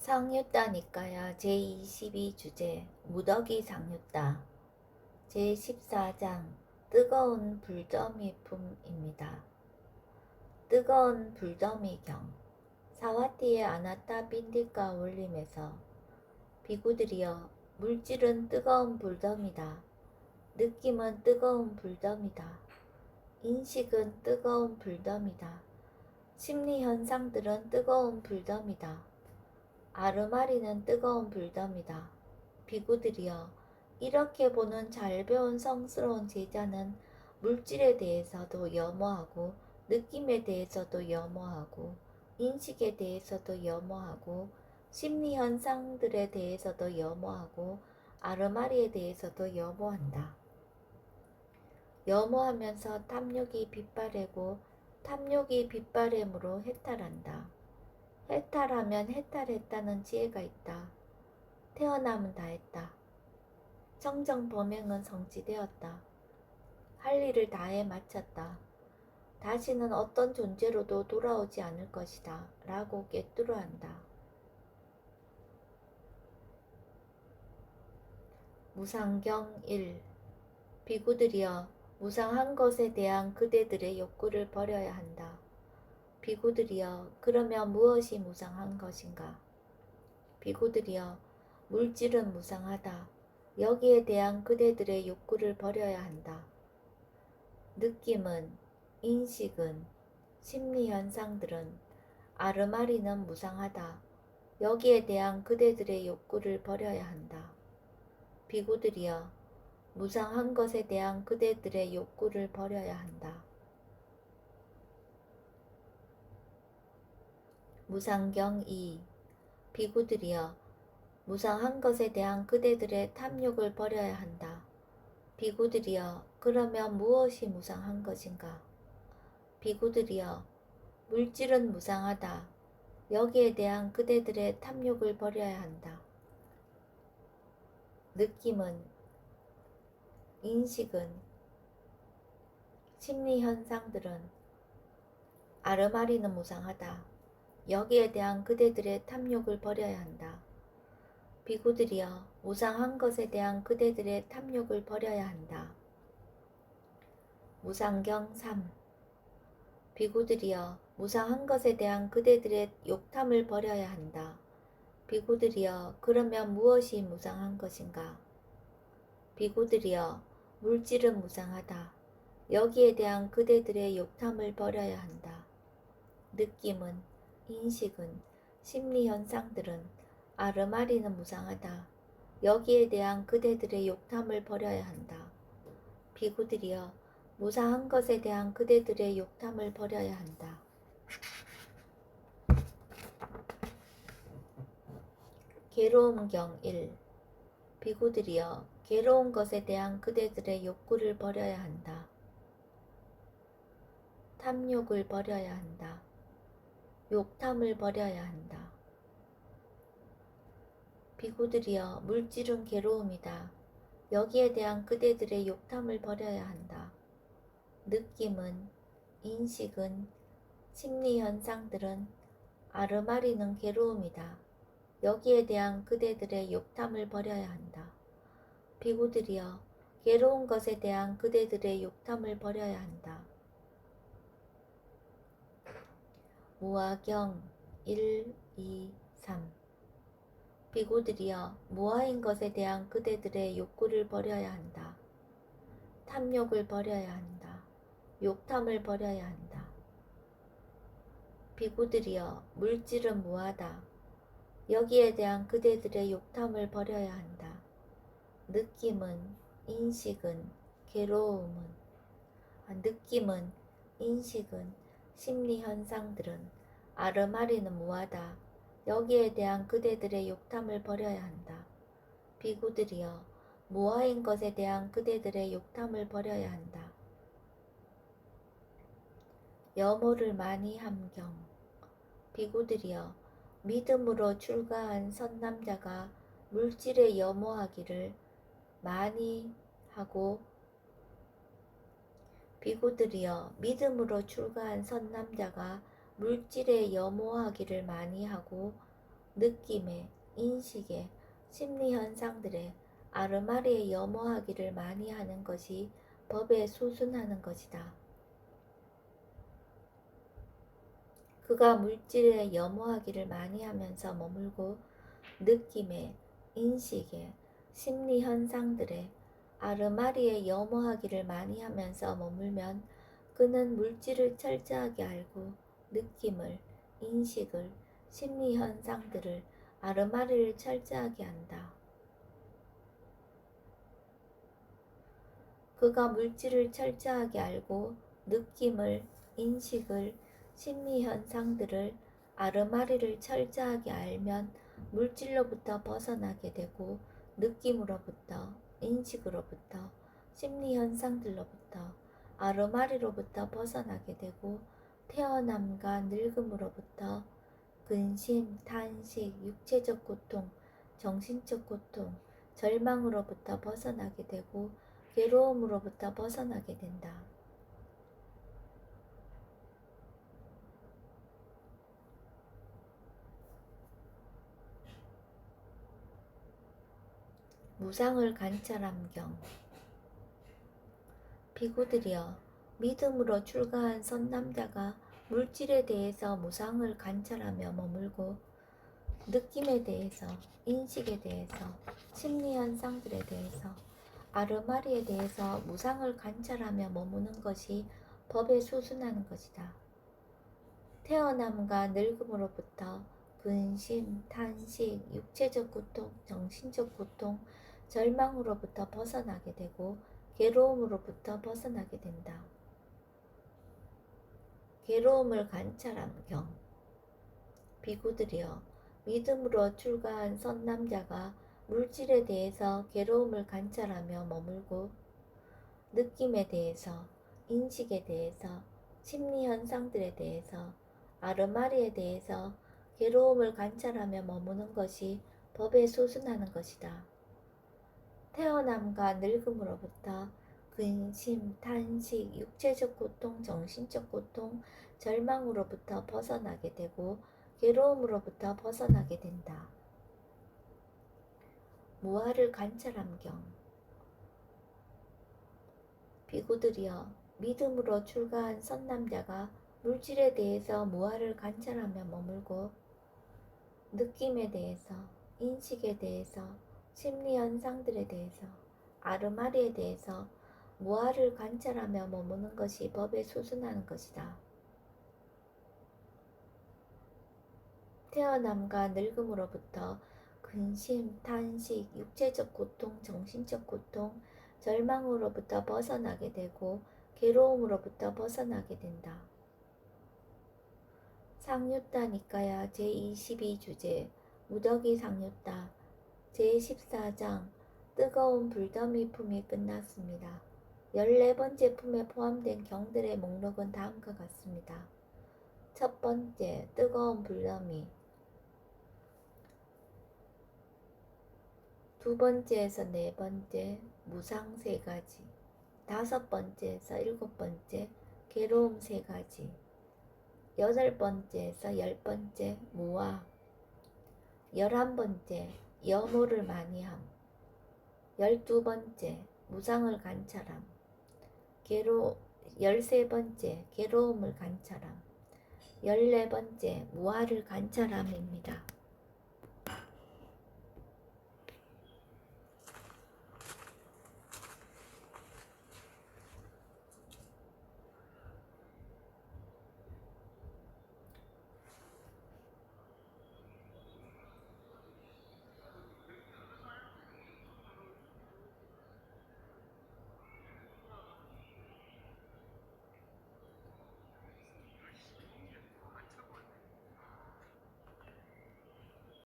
상유따니까야 제22주제 무더기 상유따 제14장 뜨거운 불더미 품입니다. 뜨거운 불더미경 사와티에 아나타 빈디카 올림에서 비구들이여 물질은 뜨거운 불더미다. 느낌은 뜨거운 불더미다. 인식은 뜨거운 불더미다. 심리 현상들은 뜨거운 불더미다. 아르마리는 뜨거운 불더미다. 비구들이여 이렇게 보는 잘 배운 성스러운 제자는 물질에 대해서도 염어하고 느낌에 대해서도 염어하고 인식에 대해서도 염어하고 심리 현상들에 대해서도 염어하고 아르마리에 대해서도 염어한다. 염어하면서 탐욕이 빗바래고 탐욕이 빗바램으로 해탈한다. 해탈하면 해탈했다는 지혜가 있다. 태어남은 다했다. 청정범행은 성취되었다. 할 일을 다해 마쳤다. 다시는 어떤 존재로도 돌아오지 않을 것이다. 라고 꿰뚫어한다. 무상경 1. 비구들이여 무상한 것에 대한 그대들의 욕구를 버려야 한다. 비구들이여 그러면 무엇이 무상한 것인가? 비구들이여 물질은 무상하다. 여기에 대한 그대들의 욕구를 버려야 한다. 느낌은, 인식은, 심리현상들은, 아르마리는 무상하다. 여기에 대한 그대들의 욕구를 버려야 한다. 비구들이여 무상한 것에 대한 그대들의 욕구를 버려야 한다. 무상경 2. 비구들이여 무상한 것에 대한 그대들의 탐욕을 버려야 한다. 비구들이여 그러면 무엇이 무상한 것인가? 비구들이여 물질은 무상하다. 여기에 대한 그대들의 탐욕을 버려야 한다. 느낌은, 인식은, 심리현상들은, 아르마리는 무상하다. 여기에 대한 그대들의 탐욕을 버려야 한다. 비구들이여 무상한 것에 대한 그대들의 탐욕을 버려야 한다. 무상경 3. 비구들이여 무상한 것에 대한 그대들의 욕탐을 버려야 한다. 비구들이여 그러면 무엇이 무상한 것인가? 비구들이여 물질은 무상하다. 여기에 대한 그대들의 욕탐을 버려야 한다. 느낌은, 인식은, 심리현상들은, 아르마리는 무상하다. 여기에 대한 그대들의 욕탐을 버려야 한다. 비구들이여 무상한 것에 대한 그대들의 욕탐을 버려야 한다. 괴로움경 1. 비구들이여 괴로운 것에 대한 그대들의 욕구를 버려야 한다. 탐욕을 버려야 한다. 욕탐을 버려야 한다. 비구들이여 물질은 괴로움이다. 여기에 대한 그대들의 욕탐을 버려야 한다. 느낌은, 인식은, 심리현상들은, 아르마리는 괴로움이다. 여기에 대한 그대들의 욕탐을 버려야 한다. 비구들이여 괴로운 것에 대한 그대들의 욕탐을 버려야 한다. 무아경 1, 2, 3. 비구들이여 무아인 것에 대한 그대들의 욕구를 버려야 한다. 탐욕을 버려야 한다. 욕탐을 버려야 한다. 비구들이여 물질은 무하다. 여기에 대한 그대들의 욕탐을 버려야 한다. 느낌은, 인식은, 괴로움은, 느낌은, 인식은, 심리현상들은, 아르마리는 무하다. 여기에 대한 그대들의 욕탐을 버려야 한다. 비구들이여 무아인 것에 대한 그대들의 욕탐을 버려야 한다. 염호를 많이 함경 비구들이여 믿음으로 출가한 선남자가 물질에 염호하기를 많이 하고 비구들이여 믿음으로 출가한 선남자가 물질에 염호하기를 많이 하고 느낌에, 인식에, 심리현상들에 아르마리에 염호하기를 많이 하는 것이 법에 소순하는 것이다. 그가 물질에 염호하기를 많이 하면서 머물고 느낌에, 인식에, 심리현상들에 아르마리에 염호하기를 많이 하면서 머물면 그는 물질을 철저하게 알고 느낌을, 인식을, 심리현상들을 아르마리를 철저하게 한다. 그가 물질을 철저하게 알고 느낌을, 인식을, 심리현상들을 아르마리를 철저하게 알면 물질로부터 벗어나게 되고 느낌으로부터, 인식으로부터, 심리현상들로부터 아르마리로부터 벗어나게 되고 태어남과 늙음으로부터 근심, 탄식, 육체적 고통, 정신적 고통, 절망으로부터 벗어나게 되고 괴로움으로부터 벗어나게 된다. 무상을 관찰함경. 비구들이여, 믿음으로 출가한 선남자가 물질에 대해서 무상을 관찰하며 머물고 느낌에 대해서, 인식에 대해서, 심리현상들에 대해서, 아르마리에 대해서 무상을 관찰하며 머무는 것이 법에 소순하는 것이다. 태어남과 늙음으로부터 근심, 탄식, 육체적 고통, 정신적 고통, 절망으로부터 벗어나게 되고 괴로움으로부터 벗어나게 된다. 괴로움을 관찰함경. 비구들이여, 믿음으로 출가한 선남자가 물질에 대해서 괴로움을 관찰하며 머물고 느낌에 대해서, 인식에 대해서, 심리현상들에 대해서, 아르마리에 대해서 괴로움을 관찰하며 머무는 것이 법에 소순하는 것이다. 태어남과 늙음으로부터 근심, 탄식, 육체적 고통, 정신적 고통, 절망으로부터 벗어나게 되고 괴로움으로부터 벗어나게 된다. 무아를 관찰함경. 비구들이여, 믿음으로 출가한 선남자가 물질에 대해서 무아를 관찰하며 머물고 느낌에 대해서, 인식에 대해서, 심리현상들에 대해서, 아르마리에 대해서 무아를 관찰하며 머무는 것이 법에 소순하는 것이다. 태어남과 늙음으로부터 근심, 탄식, 육체적 고통, 정신적 고통, 절망으로부터 벗어나게 되고 괴로움으로부터 벗어나게 된다. 상유타 니까야 제22주제 무더기 상유타 제14장 뜨거운 불더미 품이 끝났습니다. 14번째 품에 포함된 경들의 목록은 다음과 같습니다. 첫 번째, 뜨거운 불더미. 두 번째에서 네 번째, 무상 세 가지. 다섯 번째에서 일곱 번째, 괴로움 세 가지. 여덟 번째에서 열 번째, 무아. 11번째, 염호를 많이 함. 12번째, 무상을 관찰함. 13번째, 괴로움을 관찰함. 14번째, 무아를 관찰함입니다.